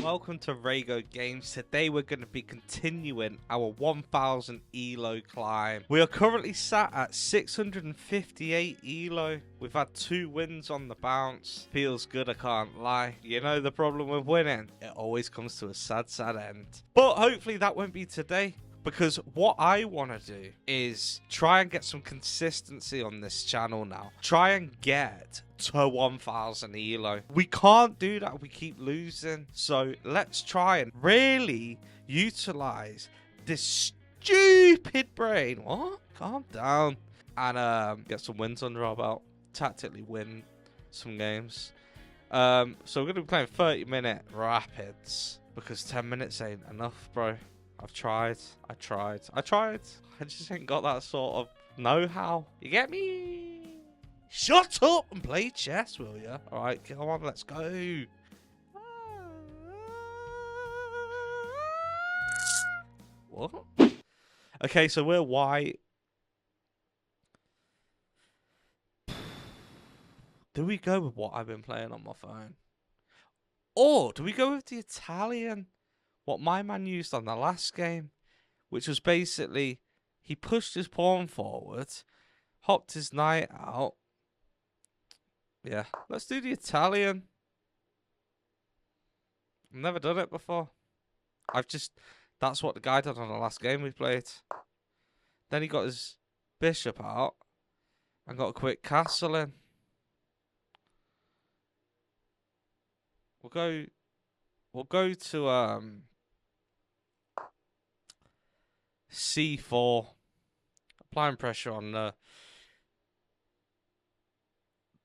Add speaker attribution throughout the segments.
Speaker 1: welcome to Rago Games. Today we're going to be continuing our 1000 elo climb. We are currently sat at 658 elo. We've had 2 wins on the bounce. Feels good, I can't lie. You know the problem with winning? It always comes to a sad end. But hopefully that won't be today. Because what I want to do is try and get some consistency on this channel now. Try and get to 1000 elo. We can't do that. We keep losing. So let's try and really utilize this stupid brain. What? Calm down. And get some wins under our belt. Tactically win some games. So we're going to be playing 30-minute rapids. Because 10 minutes ain't enough, bro. I've tried. I just ain't got that sort of know-how. You get me? Shut up and play chess, will you? Alright, come on, let's go. What? Okay, so we're white. Do we go with what I've been playing on my phone? Or do we go with the Italian? What my man used on the last game, which was basically he pushed his pawn forward, hopped his knight out. Yeah, let's do the Italian. I've never done it before. That's what the guy did on the last game we played. Then he got his bishop out and got a quick castle in. We'll go to C4, applying pressure on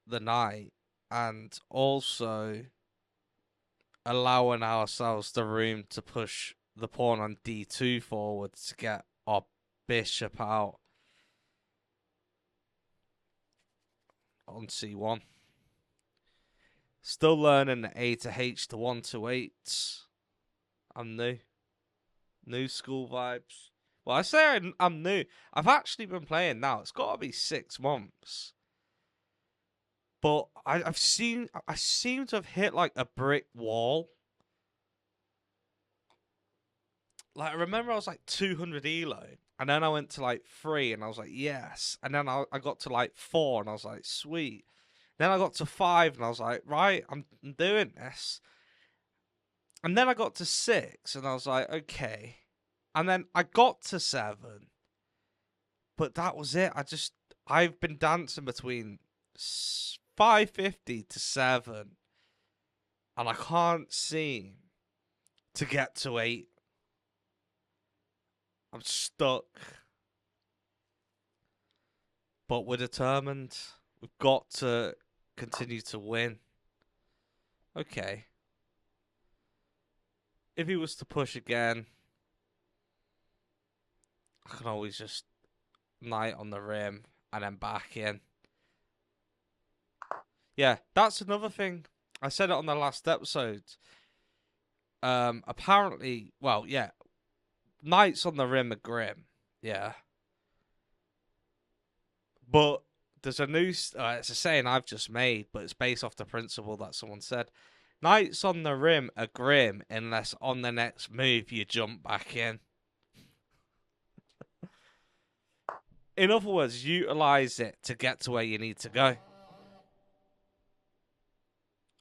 Speaker 1: the knight, and also allowing ourselves the room to push the pawn on D2 forward to get our bishop out on C1. Still learning the A to H to 1 to 8s. I'm new school vibes. Well, I say I'm new. I've actually been playing now. It's got to be 6 months. But I seem to have hit like a brick wall. Like, I remember I was like 200 elo. And then I went to like 3 and I was like, yes. And then I got to like 4 and I was like, sweet. Then I got to 5 and I was like, right, I'm doing this. And then I got to 6 and I was like, okay. And then I got to 7. But that was it. I've been dancing between 550 to 7. And I can't seem to get to 8. I'm stuck. But we're determined. We've got to continue to win. Okay. If he was to push again, I can always just knight on the rim and then back in. Yeah, that's another thing. I said it on the last episode. Apparently, well, yeah, knights on the rim are grim. Yeah. But there's a new, it's a saying I've just made, but it's based off the principle that someone said. Knights on the rim are grim unless on the next move you jump back in. In other words, utilize it to get to where you need to go.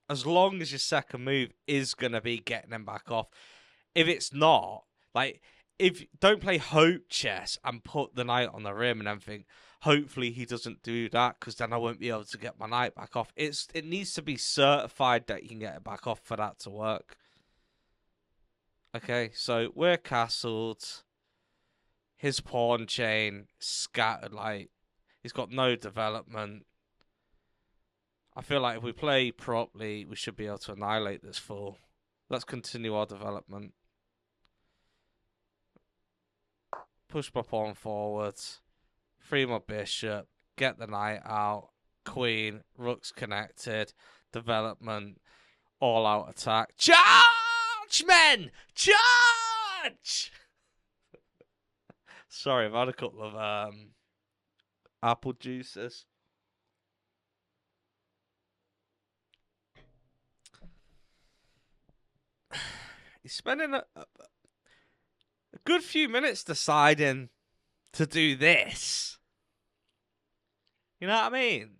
Speaker 1: As long as your second move is going to be getting them back off. If it's not, like, don't play hope chess and put the knight on the rim and then think, hopefully he doesn't do that because then I won't be able to get my knight back off. It needs to be certified that you can get it back off for that to work. Okay, so we're castled. His pawn chain scattered, like, he's got no development. I feel like if we play properly, we should be able to annihilate this fool. Let's continue our development. Push my pawn forward. Free my bishop. Get the knight out. Queen. Rook's connected. Development. All out attack. Charge, men! Charge! Sorry, I've had a couple of apple juices. He's spending a good few minutes deciding to do this. You know what I mean?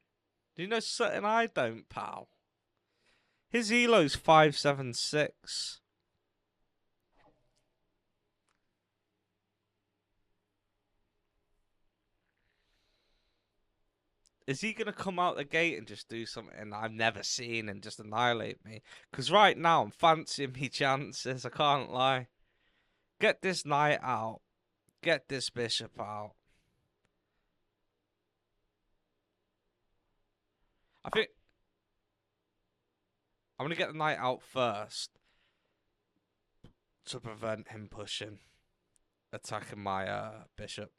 Speaker 1: Do you know something I don't, pal? His elo's 576. Is he going to come out the gate and just do something I've never seen and just annihilate me? Because right now I'm fancying me chances, I can't lie. Get this knight out. Get this bishop out. I think I'm going to get the knight out first to prevent him pushing, attacking my bishop.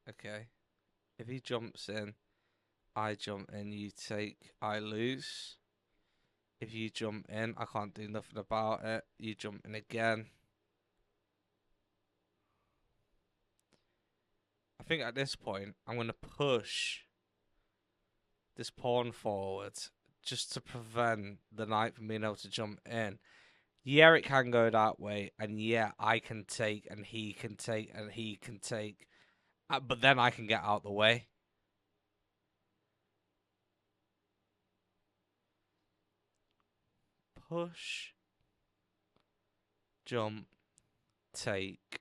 Speaker 1: Okay. If he jumps in, I jump in, you take, I lose. If you jump in, I can't do nothing about it. You jump in again. I think at this point, I'm going to push this pawn forward just to prevent the knight from being able to jump in. Yeah, it can go that way, and yeah, I can take, and he can take, and he can take. But then I can get out the way. Push, jump, take,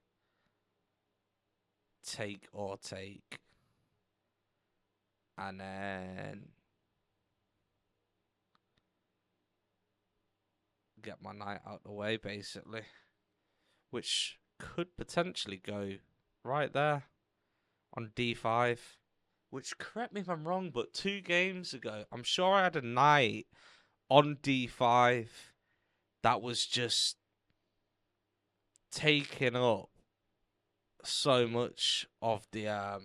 Speaker 1: take or take. And then get my knight out the way, basically. Which could potentially go right there on d5. Which, correct me if I'm wrong, but 2 games ago, I'm sure I had a knight on d5 that was just taking up so much of the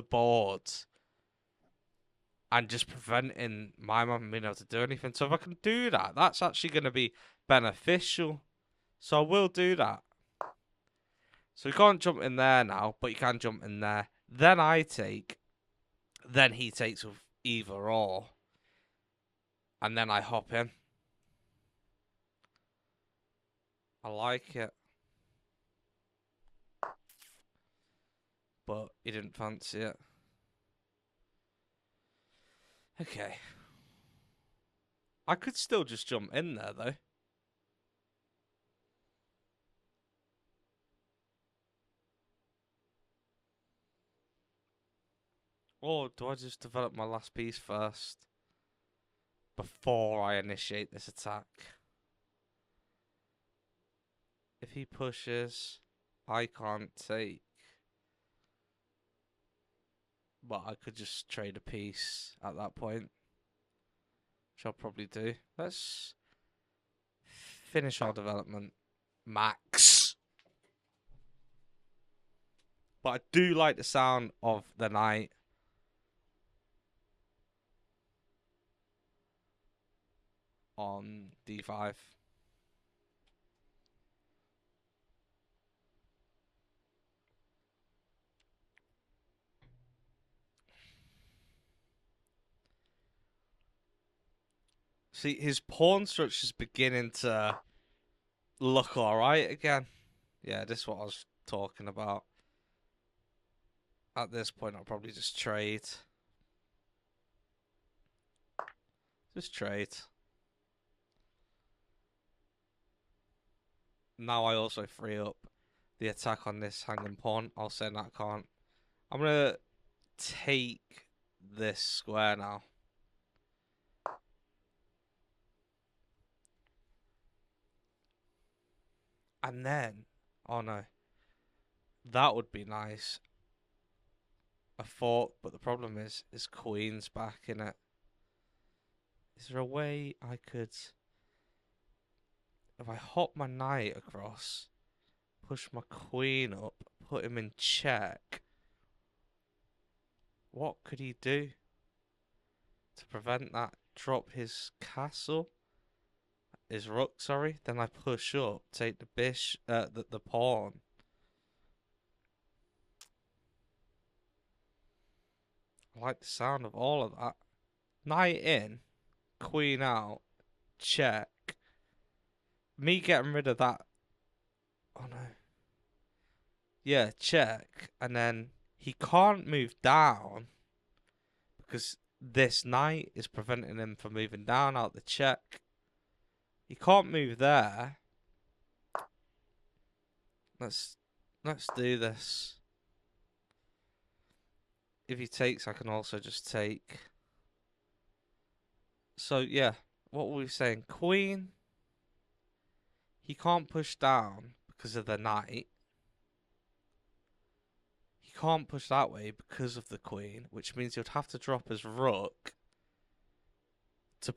Speaker 1: board and just preventing my man being able to do anything. So if I can do that, that's actually going to be beneficial. So I will do that. So you can't jump in there now, but you can jump in there. Then I take. Then he takes with either or. And then I hop in. I like it. But he didn't fancy it. Okay. I could still just jump in there, though. Or do I just develop my last piece first? Before I initiate this attack? If he pushes, I can't take. But I could just trade a piece at that point. Which I'll probably do. Let's finish our development. Max. But I do like the sound of the knight. On d5. See, his pawn structure's beginning to look alright again. Yeah, this is what I was talking about. At this point, I'll probably just trade. Just trade. Now I also free up the attack on this hanging pawn. I'll send that can't. I'm going to take this square now. And then, oh no, that would be nice. A fork, but the problem is his queen's back in it. Is there a way I could, if I hop my knight across, push my queen up, put him in check, what could he do to prevent that? Drop his castle? his rook, sorry. Then I push up, take the the pawn. I like the sound of all of that. Knight in, queen out, check. Me getting rid of that. Oh no. Yeah, check. And then he can't move down because this knight is preventing him from moving down out the check. He can't move there. Let's do this. If he takes, I can also just take. So yeah, what were we saying? Queen. He can't push down because of the knight. He can't push that way because of the queen, which means he would have to drop his rook to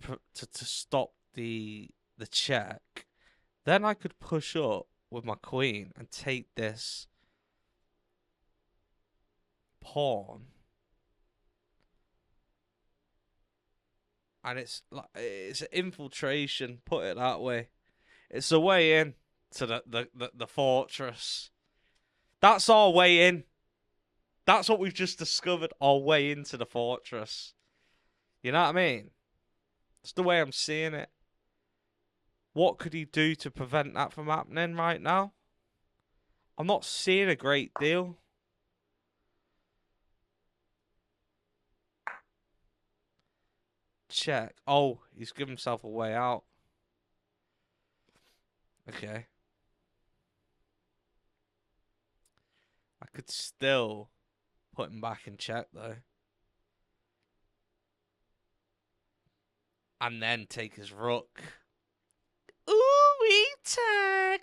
Speaker 1: stop the check. Then I could push up with my queen and take this pawn. And it's like it's infiltration, put it that way. It's a way in to the fortress. That's our way in. That's what we've just discovered, our way into the fortress. You know what I mean? It's the way I'm seeing it. What could he do to prevent that from happening right now? I'm not seeing a great deal. Check. Oh, he's given himself a way out. Okay. I could still put him back in check, though. And then take his rook. Ooh, we tag.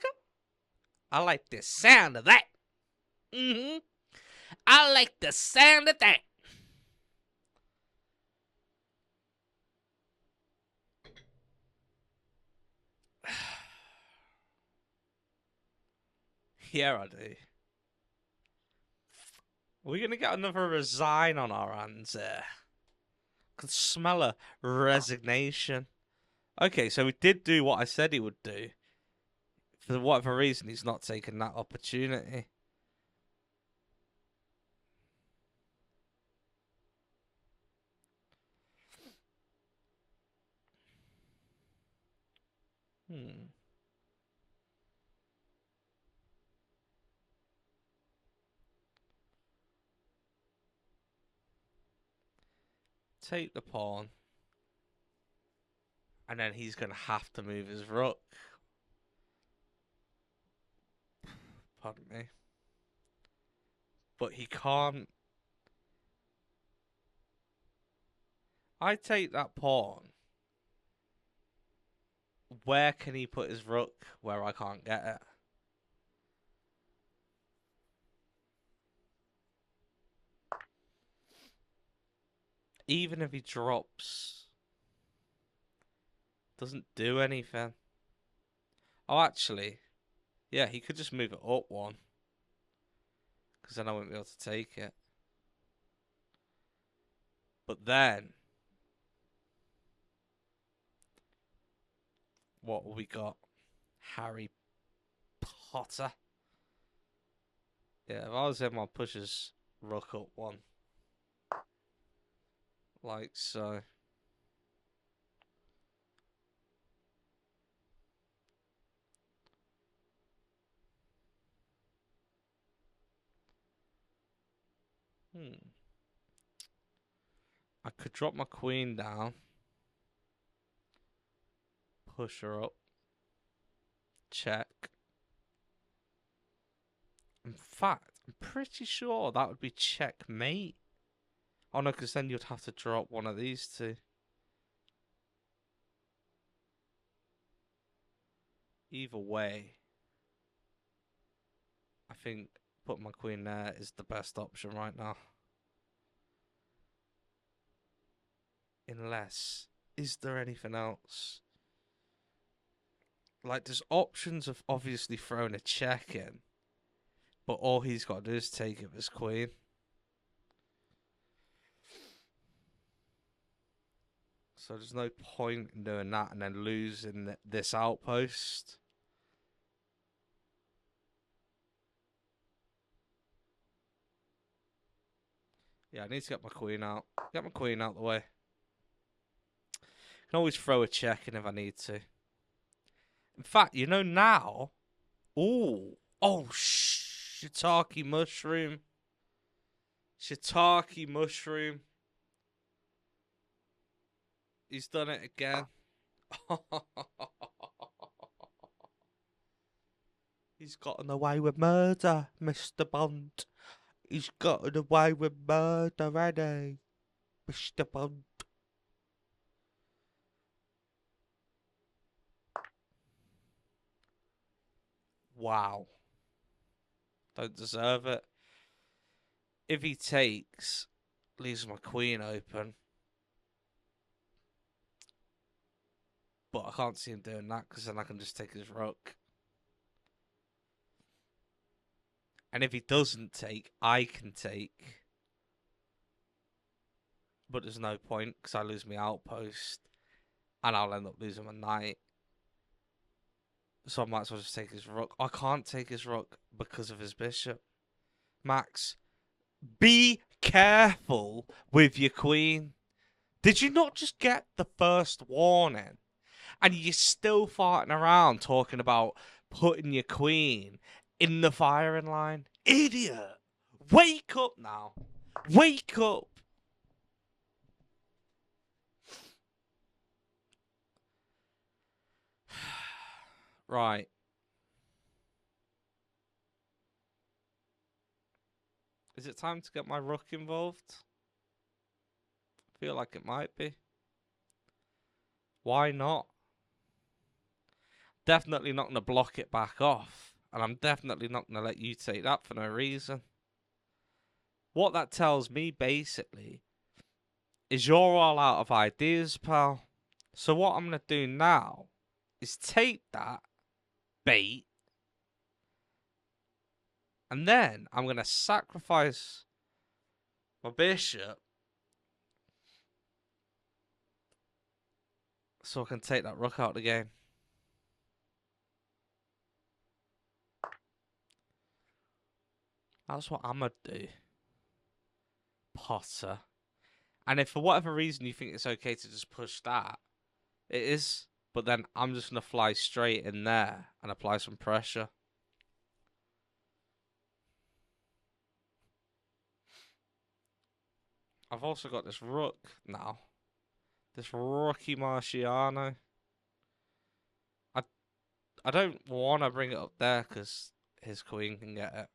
Speaker 1: I like the sound of that. I like the sound of that. Yeah, I do. Are we going to get another resign on our hands there? Can smell a resignation. Okay, so he did do what I said he would do. For whatever reason, he's not taken that opportunity. Take the pawn. And then he's going to have to move his rook. Pardon me. But he can't. I take that pawn. Where can he put his rook where I can't get it? Even if he drops, doesn't do anything. Oh, actually, yeah, he could just move it up one. Because then I won't be able to take it. But then, what have we got? Harry Potter. Yeah, if I was him, I'd push his rook up one. Like so. I could drop my queen down. Push her up. Check. In fact, I'm pretty sure that would be checkmate. Oh no, because then you'd have to drop one of these two. Either way, I think putting my queen there is the best option right now. Unless, is there anything else? Like, there's options of obviously throwing a check in, but all he's got to do is take it with his queen. So there's no point in doing that and then losing this outpost. Yeah, I need to get my queen out. Get my queen out the way. Can always throw a check in if I need to. In fact, you know now. Ooh. Oh, shiitake mushroom. Shiitake mushroom. He's done it again. He's gotten away with murder, Mr. Bond. He's gotten away with murder already, Mr. Bond. Wow. Don't deserve it. If he takes, leaves my queen open. But I can't see him doing that because then I can just take his rook. And if he doesn't take, I can take. But there's no point because I lose my outpost. And I'll end up losing my knight. So I might as well just take his rook. I can't take his rook because of his bishop. Max, be careful with your queen. Did you not just get the first warning? And you're still farting around talking about putting your queen in the firing line? Idiot! Wake up now. Wake up. Right. Is it time to get my rook involved? I feel like it might be. Why not? Definitely not going to block it back off. And I'm definitely not going to let you take that for no reason. What that tells me, basically, is you're all out of ideas, pal. So what I'm going to do now is take that bait. And then I'm going to sacrifice my bishop so I can take that rook out of the game. That's what I'm going to do, Potter. And if for whatever reason you think it's okay to just push that, it is. But then I'm just going to fly straight in there and apply some pressure. I've also got this rook now. This rookie Marciano. I don't want to bring it up there because his queen can get it.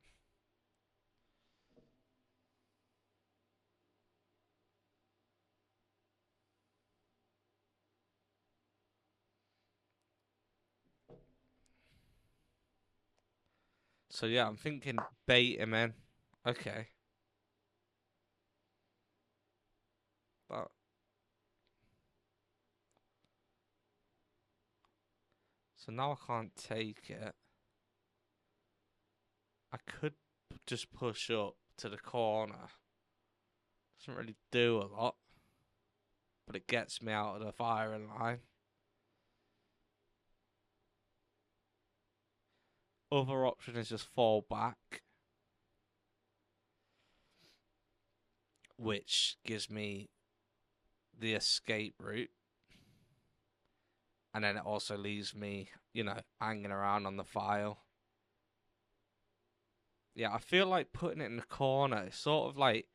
Speaker 1: So yeah, I'm thinking bait him in. Okay. That. So now I can't take it. I could just push up to the corner. Doesn't really do a lot. But it gets me out of the firing line. Other option is just fall back. Which gives me the escape route. And then it also leaves me, you know, hanging around on the file. Yeah, I feel like putting it in the corner is sort of like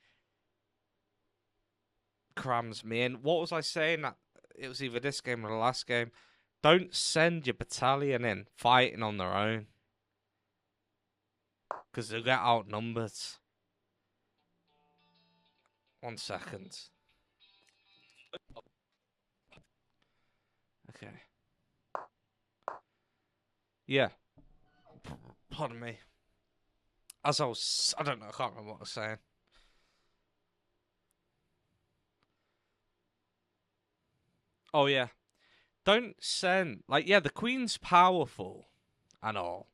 Speaker 1: crams me in. What was I saying? That it was either this game or the last game. Don't send your battalion in fighting on their own. Because they'll get outnumbered. 1 second. Okay. Yeah. Pardon me. As I was... I don't know. I can't remember what I was saying. Oh, yeah. Don't send... Like, yeah, the queen's powerful and all.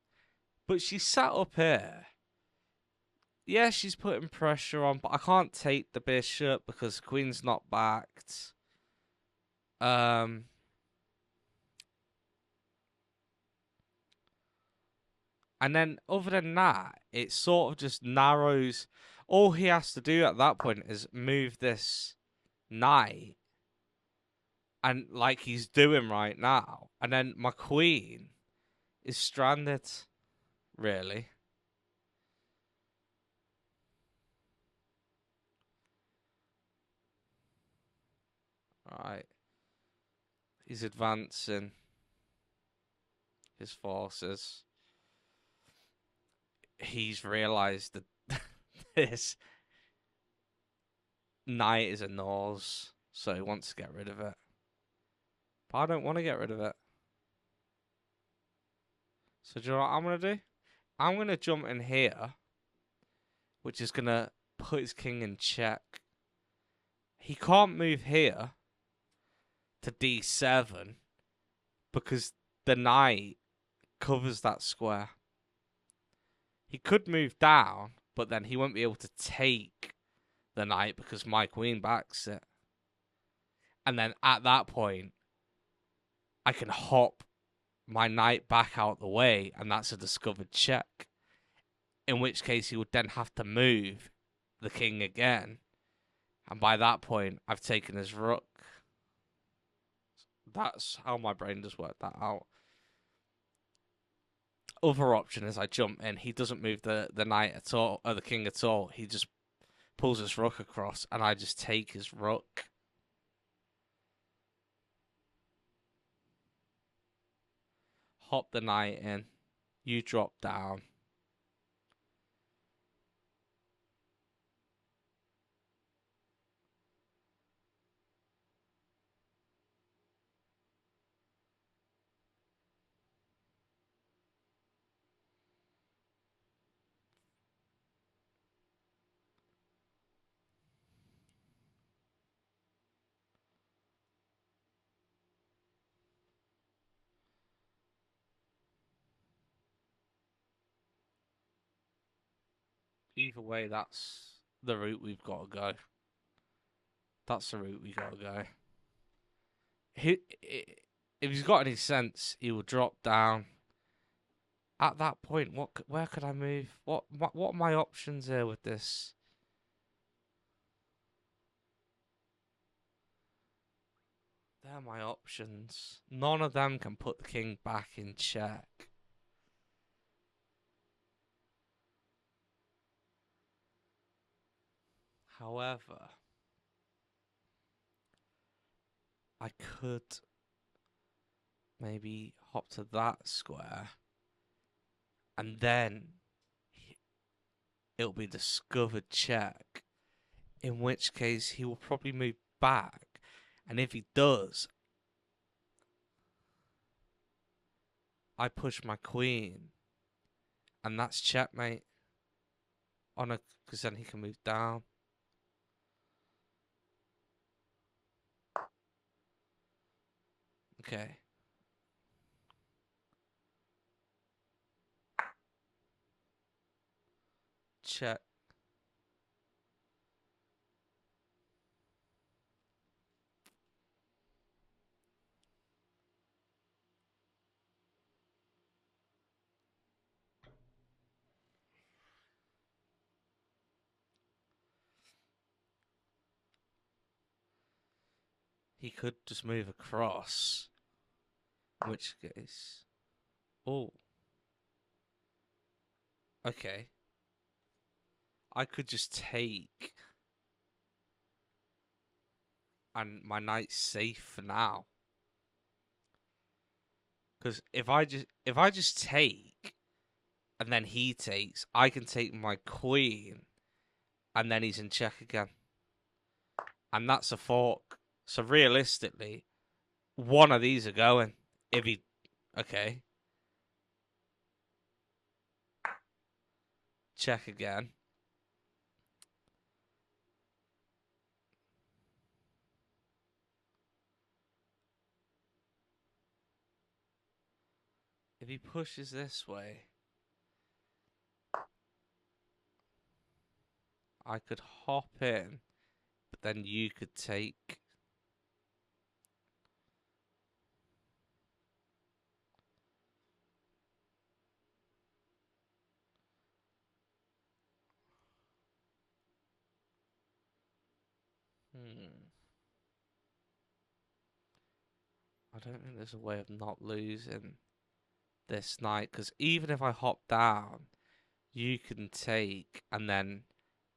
Speaker 1: But she's sat up here. Yeah, she's putting pressure on, but I can't take the bishop because the queen's not backed. Um, and then other than that, it sort of just narrows. All he has to do at that point is move this knight, and like he's doing right now, and then my queen is stranded. Really, right? He's advancing his forces. He's realised that this knight is a nose, so he wants to get rid of it. But I don't want to get rid of it. So do you know what I'm going to do? I'm going to jump in here, which is going to put his king in check. He can't move here to d7 because the knight covers that square. He could move down, but then he won't be able to take the knight because my queen backs it. And then at that point, I can hop my knight back out the way, and that's a discovered check. In which case, he would then have to move the king again. And by that point, I've taken his rook. That's how my brain just worked that out. Other option is I jump in. He doesn't move the knight at all, or the king at all. He just pulls his rook across, and I just take his rook. Hop the knight in. You drop down. Either way, that's the route we've got to go. That's the route we got to go. If he's got any sense, he will drop down. At that point, where could I move? What are my options here with this? They're my options. None of them can put the king back in check. However, I could maybe hop to that square, and then it'll be discovered check. In which case, he will probably move back, and if he does, I push my queen, and that's checkmate. On a, because then he can move down. Okay. Check. He could just move across. In which case. Oh. Okay. I could just take. And my knight's safe for now. Because if I just take, and then he takes, I can take my queen, and then he's in check again. And that's a fork. So realistically, one of these are going. If he, okay, check again. If he pushes this way, I could hop in, but then you could take. I don't think there's a way of not losing this knight, because even if I hop down, you can take, and then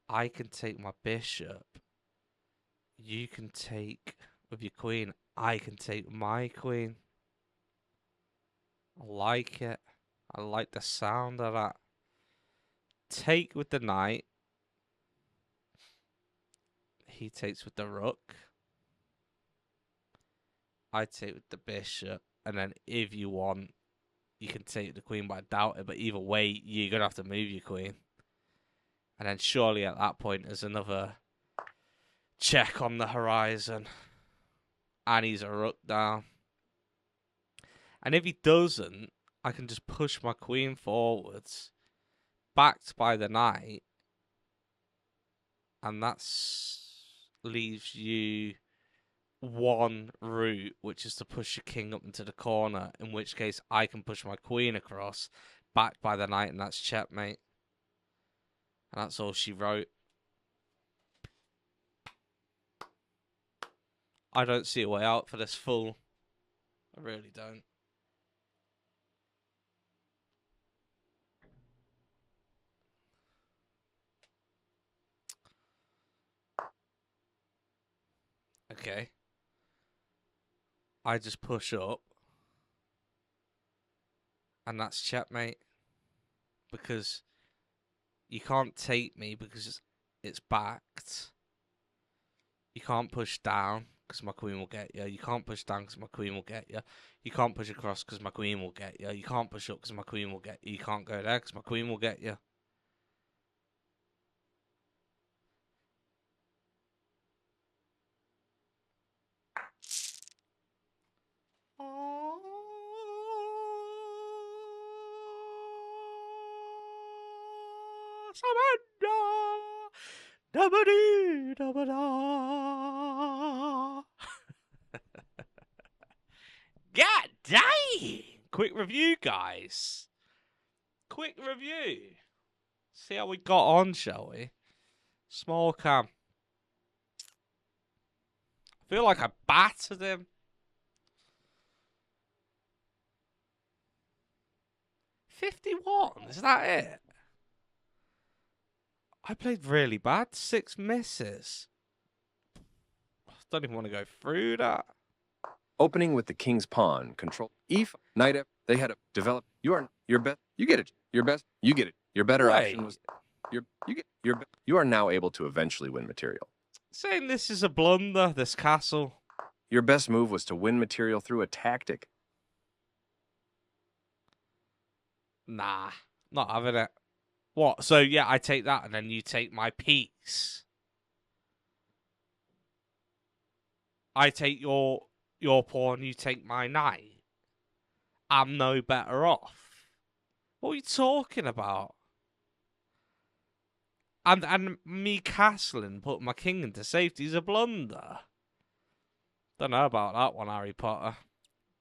Speaker 1: I can take my bishop. You can take with your queen. I can take my queen. I like it. I like the sound of that. Take with the knight. He takes with the rook. I take with the bishop. And then if you want, you can take the queen, but I doubt it. But either way, you're going to have to move your queen. And then surely at that point, there's another check on the horizon. And he's a rook down. And if he doesn't, I can just push my queen forwards, backed by the knight. And that leaves you one route, which is to push your king up into the corner, in which case I can push my queen across, backed by the knight, and that's checkmate. And that's all she wrote. I don't see a way out for this fool. I really don't. Okay. I just push up. And that's checkmate. Because you can't take me because it's backed. You can't push down because my queen will get you. You can't push down because my queen will get you. You can't push across because my queen will get you. You can't push up because my queen will get you. You can't go there because my queen will get you. God dang! Quick review, guys. Quick review. See how we got on, shall we? Small cam. I feel like I battered him. 51, is that it? I played really bad. 6 misses. I don't even want to go through that.
Speaker 2: Opening with the king's pawn, control e5, knight f. They had to develop. You bet. You get it. Your best. You get it. Your better option was you are now able to eventually win material.
Speaker 1: Saying this is a blunder, this castle.
Speaker 2: Your best move was to win material through a tactic.
Speaker 1: Nah, not having it. What? So yeah, I take that and then you take my piece. I take your pawn, you take my knight. I'm no better off. What are you talking about? And me castling, putting my king into safety is a blunder. Don't know about that one, Harry Potter.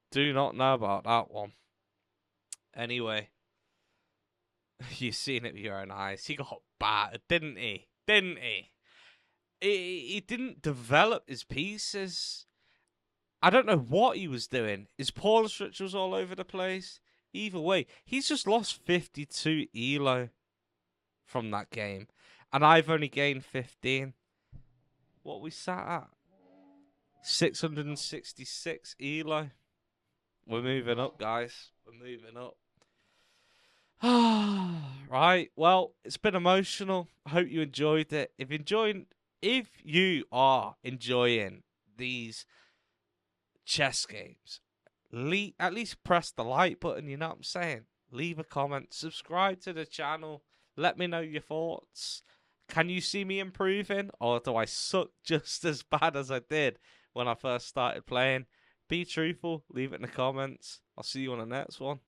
Speaker 1: Do not know about that one. Anyway, you've seen it with your own eyes. He got battered, didn't he? Didn't he? He didn't develop his pieces. I don't know what he was doing. His pawn structure was all over the place. Either way, he's just lost 52 elo from that game. And I've only gained 15. What we sat at? 666 elo. We're moving up, guys. We're moving up. Right. Well, it's been emotional. I hope you enjoyed it. If you are enjoying these chess games, at least press the like button, you know what I'm saying? Leave a comment, subscribe to the channel, let me know your thoughts. Can you see me improving, or do I suck just as bad as I did when I first started playing? Be truthful, leave it in the comments. I'll see you on the next one.